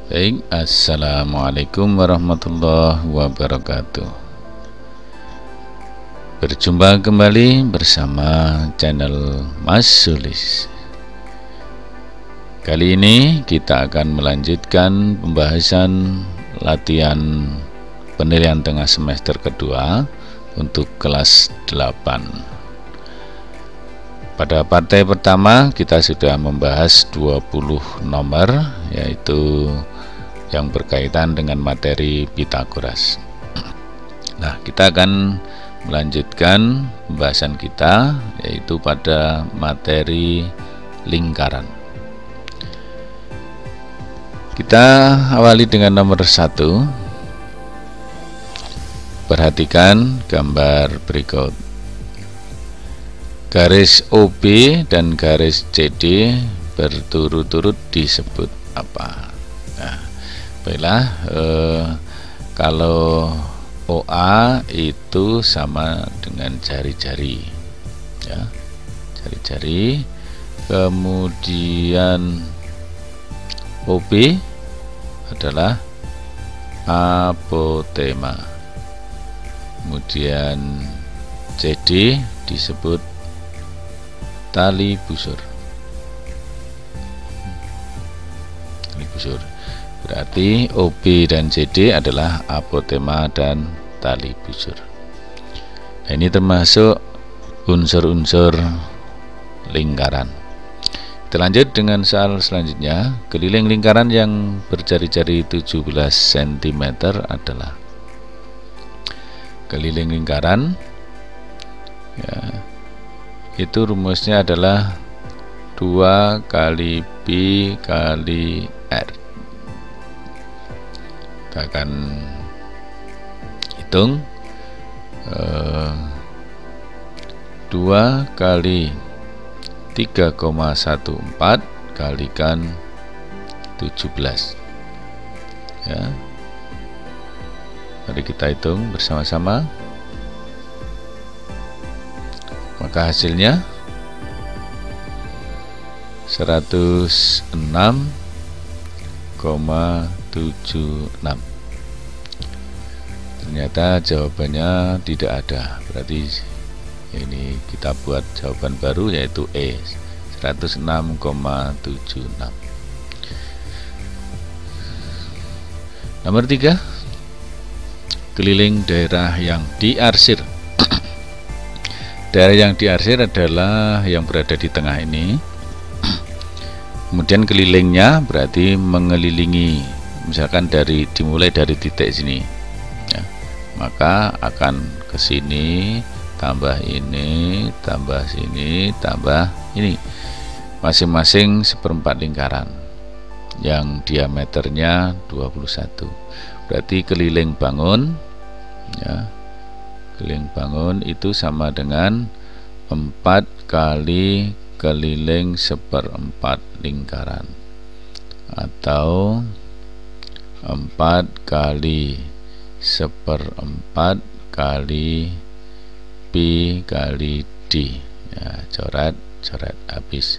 Baik, assalamualaikum warahmatullahi wabarakatuh. Berjumpa kembali bersama channel Mas Sulis. Kali ini kita akan melanjutkan pembahasan latihan penilaian tengah semester kedua untuk kelas 8. Pada partai pertama kita sudah membahas 20 nomor, yaitu yang berkaitan dengan materi Pitagoras. Nah, kita akan melanjutkan pembahasan kita, yaitu pada materi lingkaran. Kita awali dengan nomor 1. Perhatikan gambar berikut. Garis OB dan garis CD berturut-turut disebut apa? Nah, baiklah, kalau OA itu sama dengan jari-jari, ya, jari-jari. Kemudian OB adalah apotema. Kemudian CD disebut tali busur. Tali busur. Berarti OB dan CD adalah apotema dan tali busur. Nah, ini termasuk unsur-unsur lingkaran. Kita lanjut dengan soal selanjutnya. Keliling lingkaran yang berjari-jari 17 cm adalah keliling lingkaran, ya, itu rumusnya adalah 2 kali P kali R. Kita akan hitung 2 kali 3,14 kalikan 17, ya. Mari kita hitung bersama-sama. Maka hasilnya 106,76. Ternyata jawabannya tidak ada. Berarti ini kita buat jawaban baru, yaitu E, 106,76. Nomor 3. Keliling daerah yang diarsir. Daerah yang diarsir adalah yang berada di tengah ini. Kemudian kelilingnya berarti mengelilingi, misalkan dimulai dari titik sini, ya, maka akan ke sini, tambah ini, tambah sini, tambah ini, masing-masing seperempat lingkaran yang diameternya 21. Berarti keliling bangun, ya, keliling bangun itu sama dengan 4 kali keliling seperempat lingkaran, atau 4 kali seperempat kali P kali D, ya, coret habis.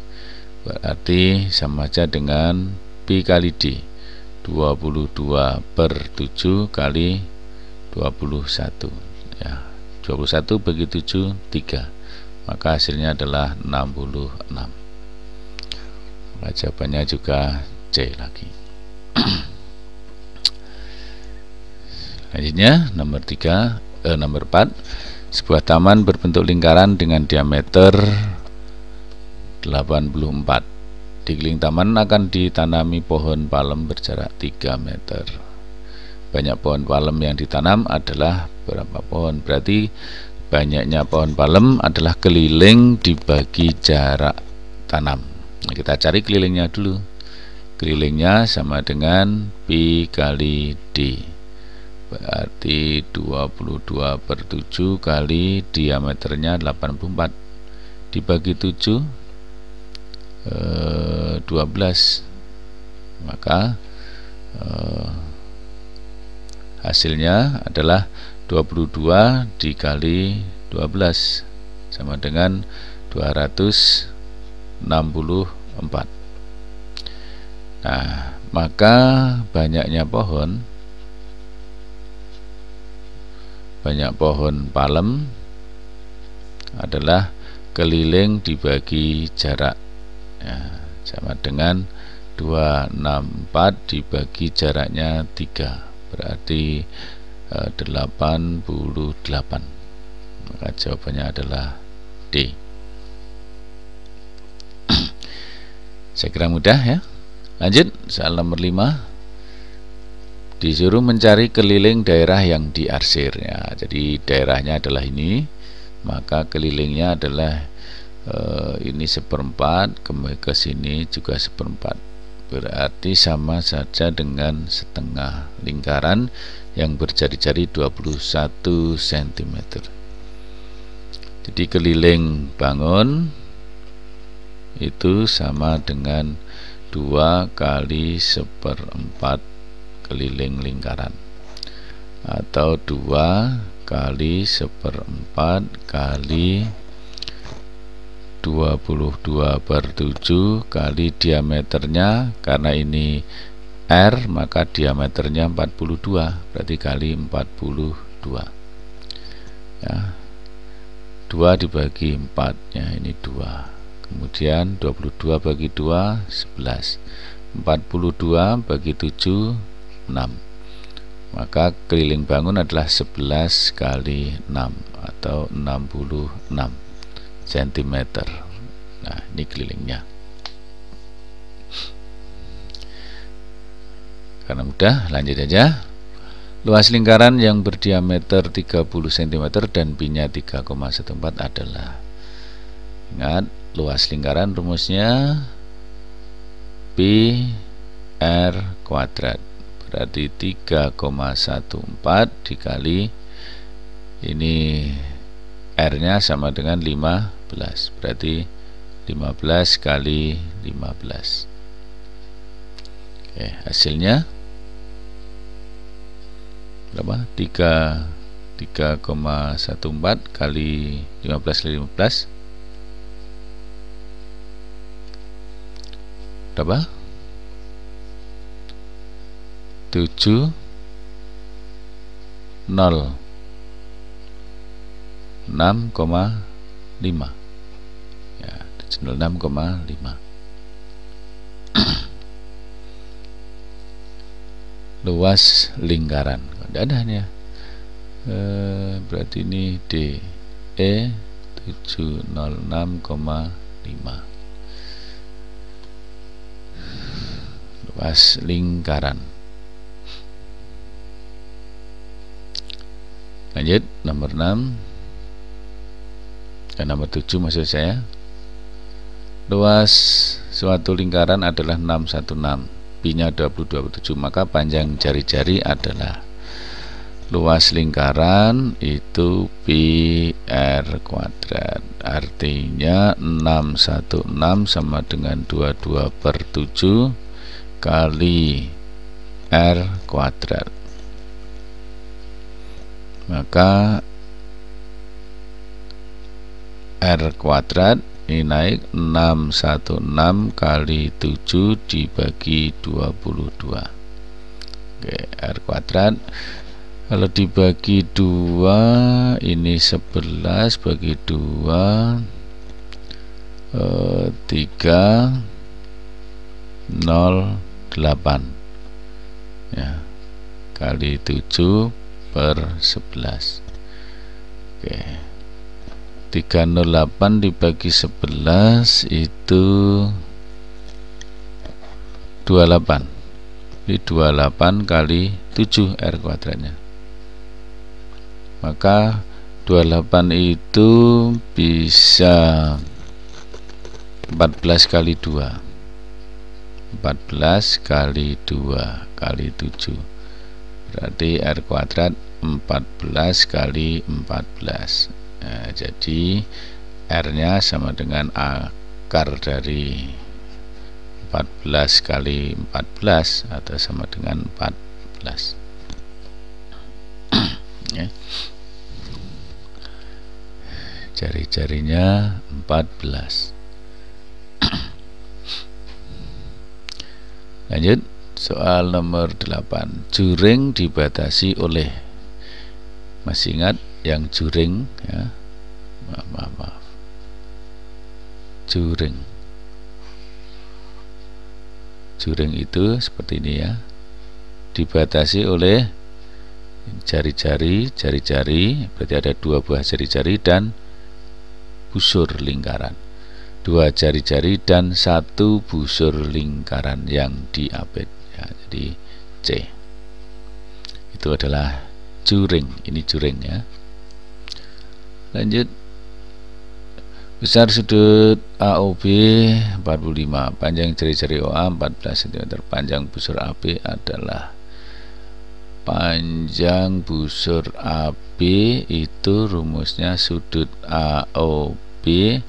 Berarti sama aja dengan P kali D, 22/7 kali 21, ya, 21 bagi 7, 3, maka hasilnya adalah 66. Maka jawabannya juga C lagi. Selanjutnya nomor 4. Sebuah taman berbentuk lingkaran dengan diameter 84. Di keliling taman akan ditanami pohon palem berjarak 3 meter. Banyak pohon palem yang ditanam adalah berapa pohon? Berarti banyaknya pohon palem adalah keliling dibagi jarak tanam. Nah, kita cari kelilingnya dulu. Kelilingnya sama dengan P kali D, berarti 22/7 kali diameternya 84 dibagi 7, 12, maka hasilnya adalah 22 dikali 12 sama dengan 264. Nah, maka banyak pohon palem adalah keliling dibagi jarak, ya, sama dengan 264 dibagi jaraknya 3, berarti 88. Maka jawabannya adalah D. Saya kira mudah ya. Lanjut, soal nomor 5. Disuruh mencari keliling daerah yang diarsir, ya. Jadi daerahnya adalah ini, maka kelilingnya adalah ini 1/4, ke sini juga 1/4, berarti sama saja dengan setengah lingkaran yang berjari-jari 21 cm. Jadi keliling bangun itu sama dengan 2 kali 1/4 keliling lingkaran, atau 2 kali 1/4 kali 22/7 kali diameternya, karena ini R maka diameternya 42, berarti kali 42, ya. 2 dibagi 4, ya, ini 2, kemudian 22 bagi 2 11, 42 bagi 7 6, maka keliling bangun adalah 11 kali 6 atau 66 cm. Nah, ini kelilingnya. Karena mudah, lanjut aja. Luas lingkaran yang berdiameter 30 cm dan pi-nya 3,14 adalah, ingat luas lingkaran rumusnya pi r kuadrat, berarti 3,14 dikali ini R-nya sama dengan 15, berarti 15 kali 15. Oke, hasilnya berapa? 3,14 kali 15 kali 15 berapa? 7 0 6,5, ya, 6,5. Luas lingkaran tidak ada ya, berarti ini D, E 706,5. Luas lingkaran. Lanjut, nomor 6 dan nomor 7 maksud saya. Luas suatu lingkaran adalah 616, pi-nya 20,27, maka panjang jari-jari adalah, luas lingkaran itu pi r kuadrat, artinya 616 sama dengan 22/7 kali r kuadrat, maka R kuadrat ini naik 616 kali 7 dibagi 22. Oke, R kuadrat kalau dibagi 2 ini 11 bagi 2 308, ya, kali 7/11. Oke, 308 dibagi 11 itu 28. Ini 28 kali 7 R kuadratnya. Maka 28 itu bisa 14 kali 2. 14 kali 2 kali 7. Berarti R kuadrat 14 kali 14. Nah, jadi R-nya sama dengan akar dari 14 kali 14 atau sama dengan 14. Ya. Jari-jarinya 14. Lanjut, Soal nomor 8. Juring dibatasi oleh, masih ingat yang juring ya? Maaf. Juring itu seperti ini ya, dibatasi oleh jari-jari, berarti ada 2 buah jari-jari dan busur lingkaran. 2 jari-jari dan 1 busur lingkaran yang diapit ya, jadi C. Itu adalah juring, ini juring ya. Lanjut. Besar sudut AOB 45, panjang jari-jari OA 14 cm, panjang busur AB adalah, panjang busur AB itu rumusnya sudut AOB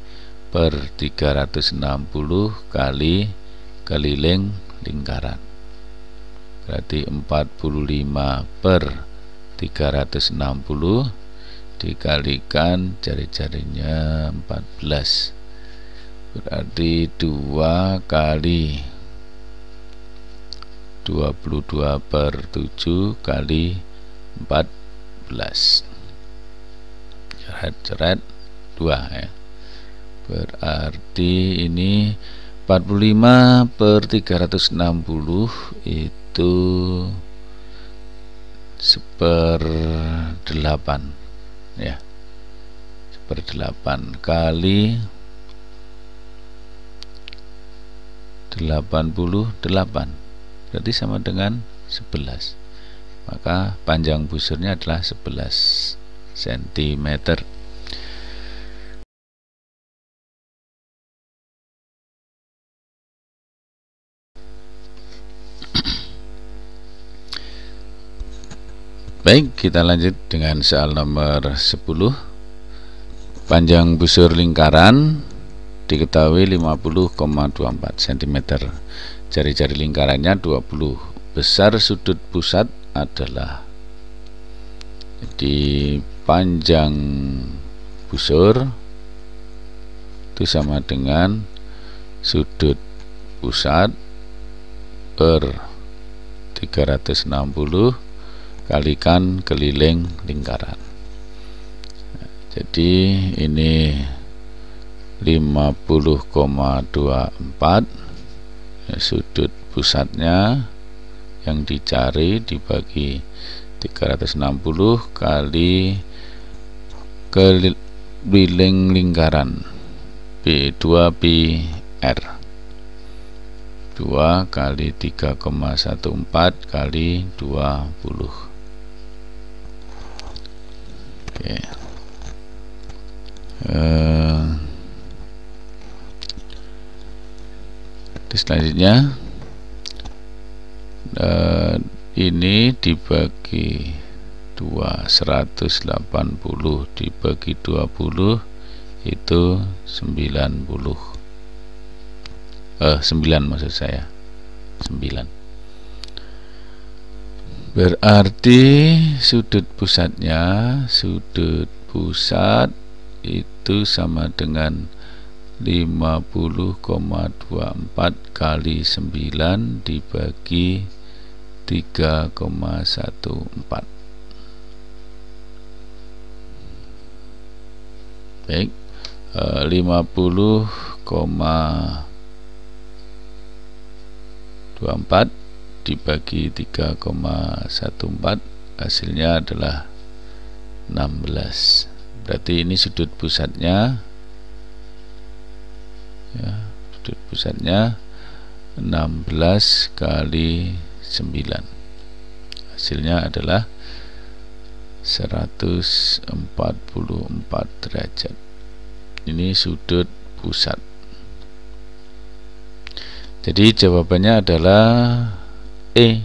per 360 kali keliling lingkaran, berarti 45 per 360 dikalikan jari-jarinya 14, berarti 2 kali 22 per 7 kali 14, coret 2 ya, berarti ini 45 per 360 itu 1/8 ya, 1/8 kali 88, berarti sama dengan 11, maka panjang busurnya adalah 11 cm. Baik, kita lanjut dengan soal nomor 10. Panjang busur lingkaran diketahui 50,24 cm. Jari-jari lingkarannya 20. Besar sudut pusat adalah, jadi panjang busur itu sama dengan sudut pusat per 360 kalikan keliling lingkaran. Jadi ini 50,24 ya, sudut pusatnya yang dicari dibagi 360 kali keliling lingkaran B2PR, 2 kali 3,14 kali 20. Oke. Selanjutnya ini dibagi 2, 180 dibagi 20 itu 90. 9 maksud saya, 9. Berarti sudut pusat itu sama dengan 50,24 kali 9 dibagi 3,14. Baik, 50,24 dibagi 3,14 hasilnya adalah 16. Berarti ini sudut pusatnya ya, sudut pusatnya 16 kali 9, hasilnya adalah 144 derajat. Ini sudut pusat. Jadi jawabannya adalah E,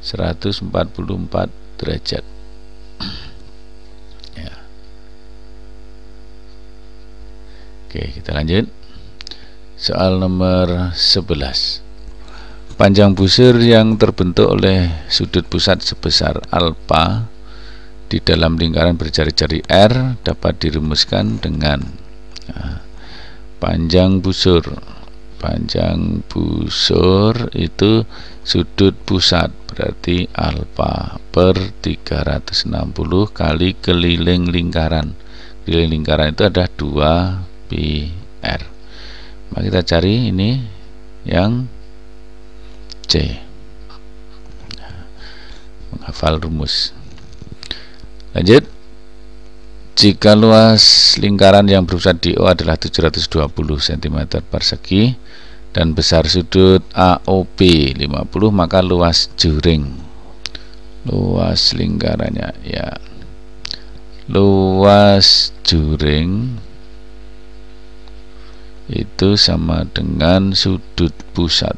144 derajat ya. Oke, kita lanjut. Soal nomor 11. Panjang busur yang terbentuk oleh sudut pusat sebesar alfa di dalam lingkaran berjari-jari R dapat dirumuskan dengan panjang busur panjang busur itu sudut pusat, berarti alfa per 360 kali keliling lingkaran. Keliling lingkaran itu ada 2 pi r. Mari kita cari ini yang C. Menghafal rumus. Lanjut. Jika luas lingkaran yang berpusat di O adalah 720 cm persegi dan besar sudut AOB 50, maka luas juring, luas lingkarannya ya, luas juring itu sama dengan sudut pusat.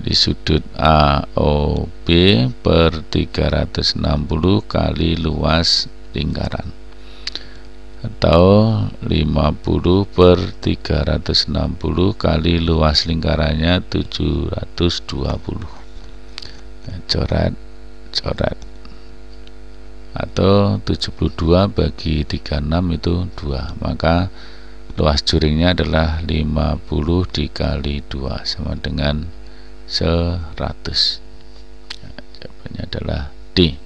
Jadi sudut AOB per 360 kali luas lingkaran, atau 50 per 360 kali luas lingkarannya 720. Nah, coret atau 72 bagi 36 itu 2, maka luas juringnya adalah 50 dikali 2 sama dengan 100. Nah, jawabannya adalah D.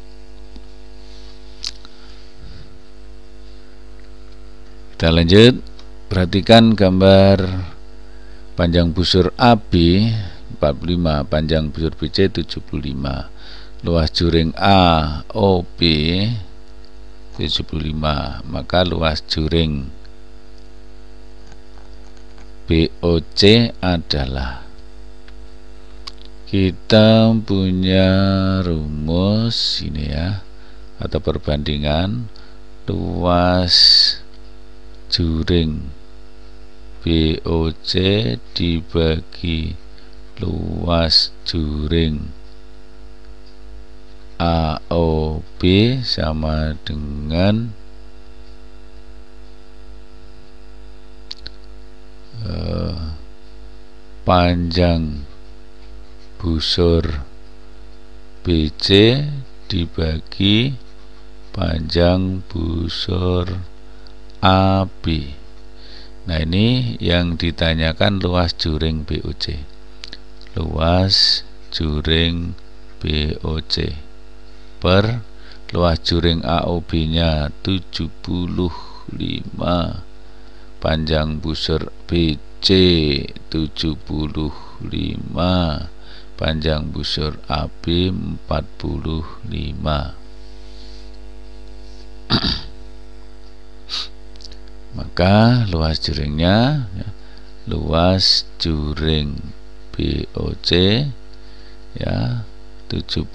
Kita lanjut, perhatikan gambar panjang busur AB 45, panjang busur BC 75, luas juring AOB 75, maka luas juring BOC adalah, kita punya rumus ini ya, atau perbandingan luas juring BOC dibagi luas juring AOB sama dengan panjang busur BC dibagi panjang busur AB. Nah, ini yang ditanyakan luas juring BOC. Luas juring BOC per luas juring AOB-nya 75, panjang busur BC 75, panjang busur AB 45. Maka luas juringnya ya, luas juring BOC ya 75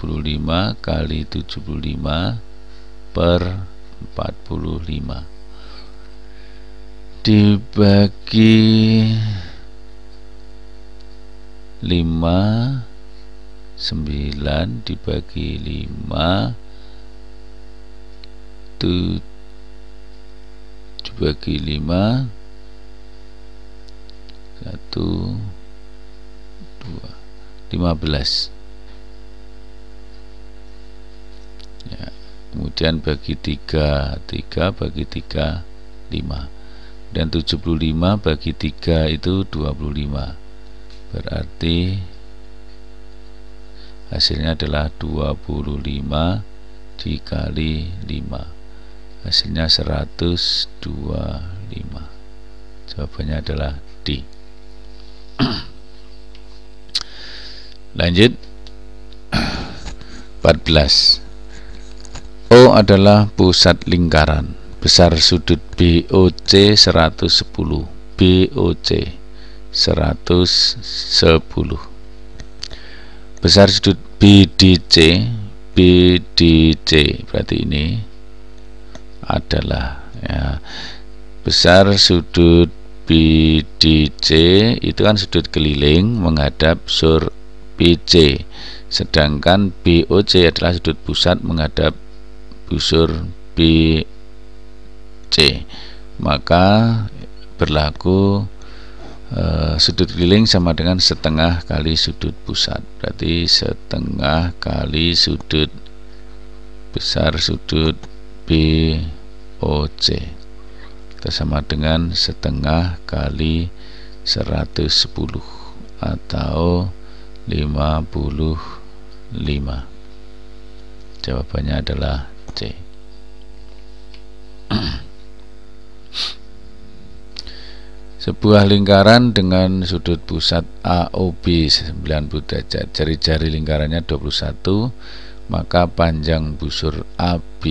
kali 75 per 45 dibagi 5, 9 dibagi 5 dibagi 5 1, 2, 15 ya, kemudian bagi 3 bagi 3 5, dan 75 bagi 3 itu 25, berarti hasilnya adalah 25 dikali 5, hasilnya 125. Jawabannya adalah D. Lanjut 14. O adalah pusat lingkaran, besar sudut BOC 110, BOC 110, besar sudut BDC berarti ini adalah ya, besar sudut BDC itu kan sudut keliling menghadap busur BC, sedangkan BOC adalah sudut pusat menghadap busur BC, maka berlaku sudut keliling sama dengan setengah kali sudut pusat, berarti setengah kali sudut besar sudut BOC itu sama dengan setengah kali 110 atau 55. Jawabannya adalah C. Sebuah lingkaran dengan sudut pusat AOB 90 derajat, jari-jari lingkarannya 21, maka panjang busur AB.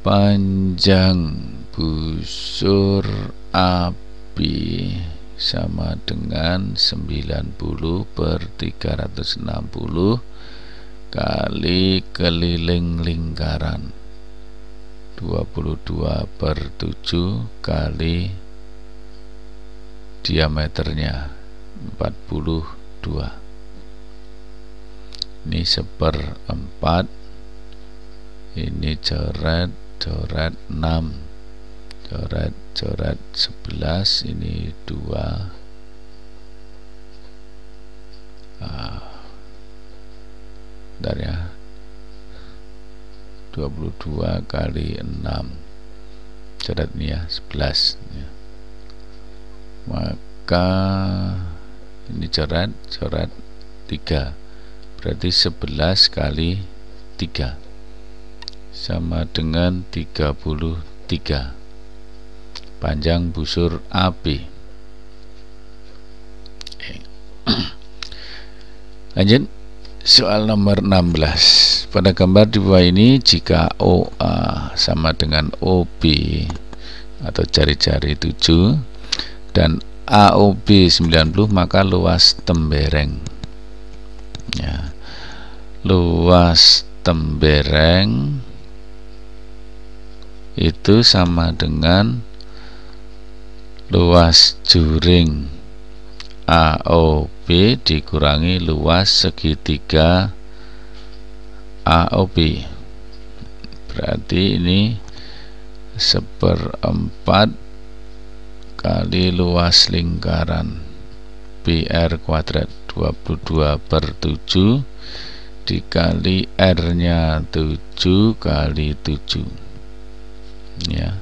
Panjang busur AB sama dengan 90 per 360 kali keliling lingkaran 22 per 7 kali diameternya 42. Ini 1/4, ini coret 6, coret 11, ini 2. Bentar ya, 22 kali 6, coret ini ya 11 ya. Maka ini coret 3, berarti 11 kali 3 sama dengan 33 panjang busur AB. Lanjut, soal nomor 16. Pada gambar di bawah ini, jika OA sama dengan OB atau jari-jari 7 dan AOB 90, maka luas tembereng ya, luas tembereng itu sama dengan luas juring AOB dikurangi luas segitiga AOB. Berarti ini 1/4 kali luas lingkaran PR kuadrat 22 per 7 dikali R nya 7 kali 7 ya,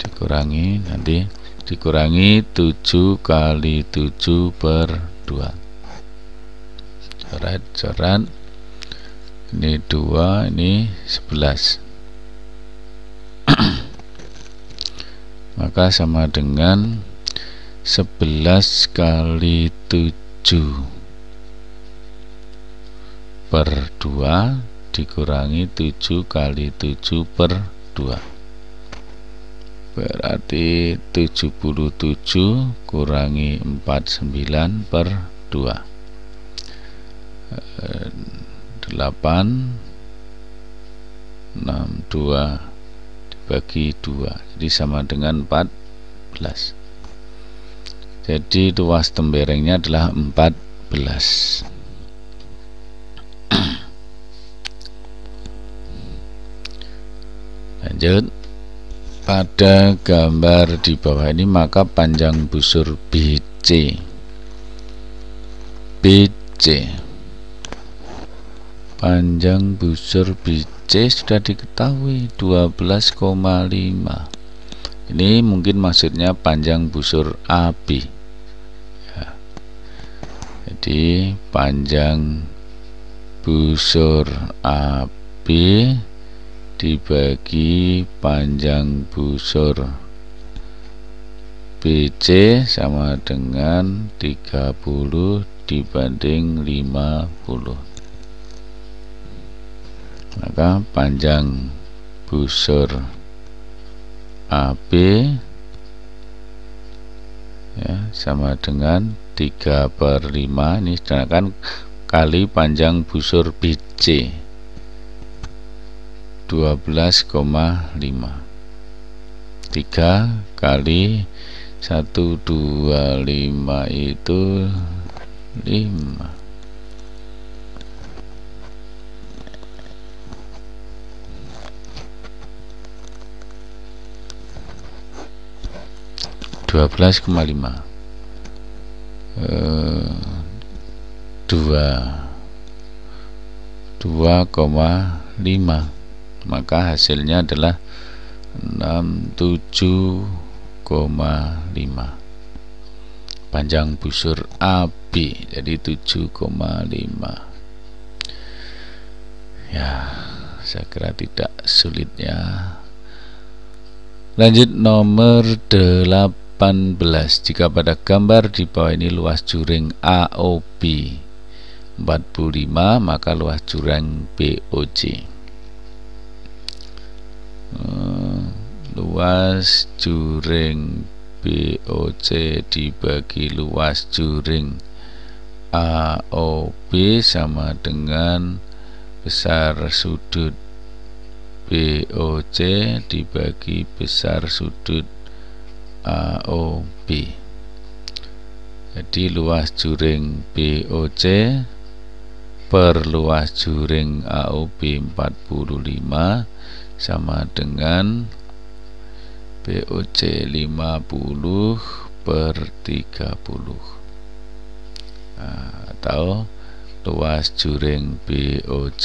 dikurangi, nanti dikurangi 7 kali 7 per 2, coret ini 2, ini 11 maka sama dengan 11 kali 7 per 2 dikurangi 7 kali 7 per 2, berarti 77 kurangi 49 per 2, 8, 6, 2 dibagi 2, jadi sama dengan 14. Jadi luas temberengnya adalah 14. Lanjut, pada gambar di bawah ini maka panjang busur BC panjang busur BC sudah diketahui 12,5. Ini mungkin maksudnya panjang busur AB ya. Jadi panjang busur AB dibagi panjang busur BC sama dengan 30 dibanding 50. Maka panjang busur AB ya, sama dengan 3/5, ini sedangkan kali panjang busur BC 12,5. 3 kali 125 itu 5. Dua 2,5, maka hasilnya adalah 7,5. Panjang busur AB jadi 7,5. Ya, saya kira tidak sulit ya. Lanjut nomor 18. Jika pada gambar di bawah ini luas juring AOB 45, maka luas juring BOC. Luas juring BOC dibagi luas juring AOB sama dengan besar sudut BOC dibagi besar sudut AOB. Jadi luas juring BOC per luas juring AOB 45 sama dengan BOC 50 per 30. Atau luas juring BOC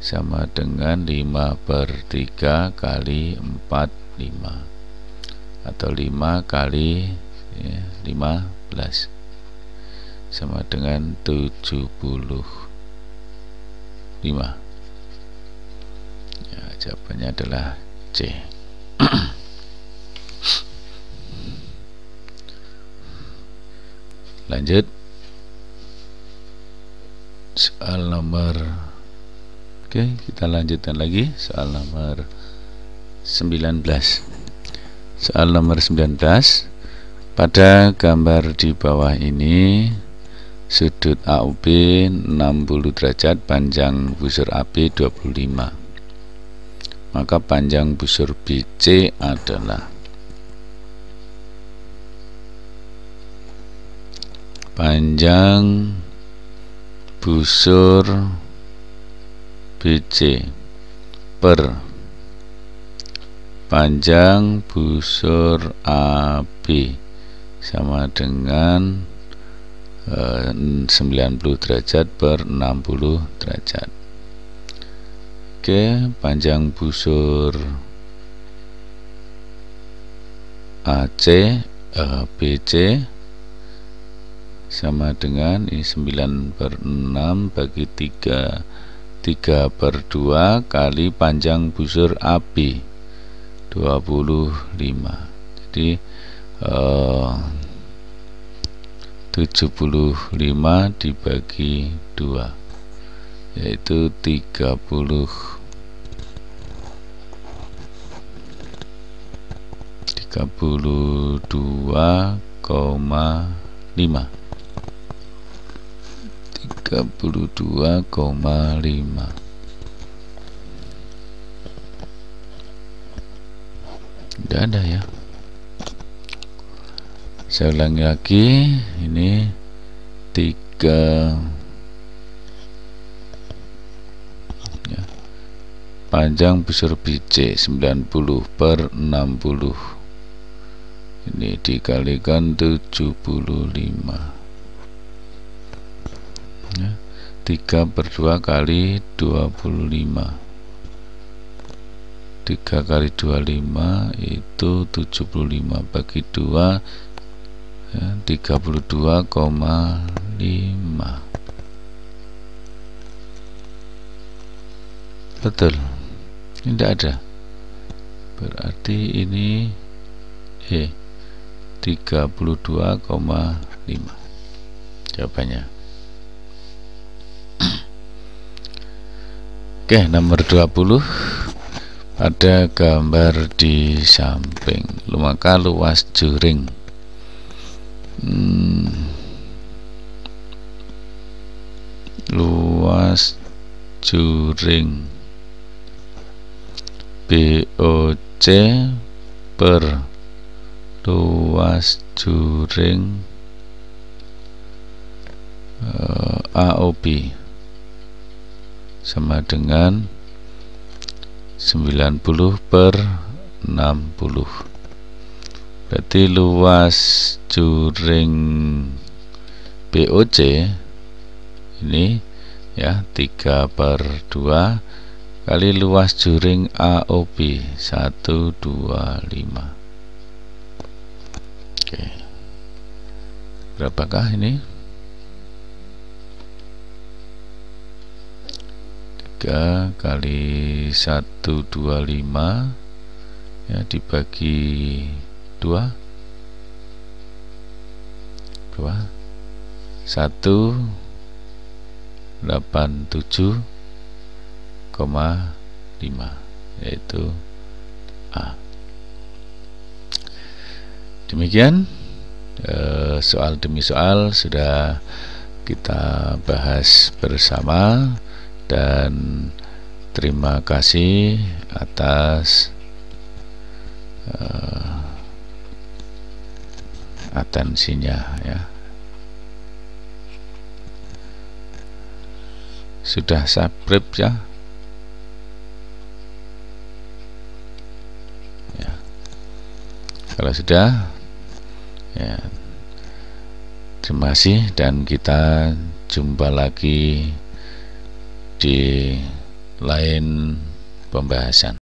sama dengan 5 per 3 kali 4, 5. Atau 5 kali 15 sama dengan 75. Ya, jawabannya adalah C. Lanjut soal nomor, oke, kita lanjutkan lagi soal nomor 19. Soal nomor 19. Pada gambar di bawah ini sudut AOB 60 derajat, panjang busur AB 25. Maka panjang busur BC adalah panjang busur BC per panjang busur AB sama dengan 90 derajat per 60 derajat. Oke, panjang busur AC BC sama dengan ini 9 per 6 bagi 3 per 2 kali panjang busur AB 25. Jadi 75 dibagi 2 yaitu 32,5. Tidak ada ya. Saya ulangi lagi, ini 3 ya. Panjang busur BC 90 per 60, ini dikalikan 75 ya. 3 per 2 kali 25, 3 kali 25 itu 75 bagi 2 ya, 32,5. Betul, ini tidak ada, berarti ini 32,5 jawabannya. Oke, nomor 20. Pada gambar di samping, maka luas juring luas juring BOC per luas juring AOB sama dengan 90 per 60. Berarti luas juring BOC ini ya 3 per 2 kali luas juring AOB 125. Oke, berapakah ini? 3 kali 125 ya, dibagi 2 berapa? 187,5, yaitu A. Demikian soal demi soal sudah kita bahas bersama, dan terima kasih atas atensinya ya. Sudah subscribe ya? Ya. Kalau sudah ya, terima kasih, dan kita jumpa lagi di lain pembahasan.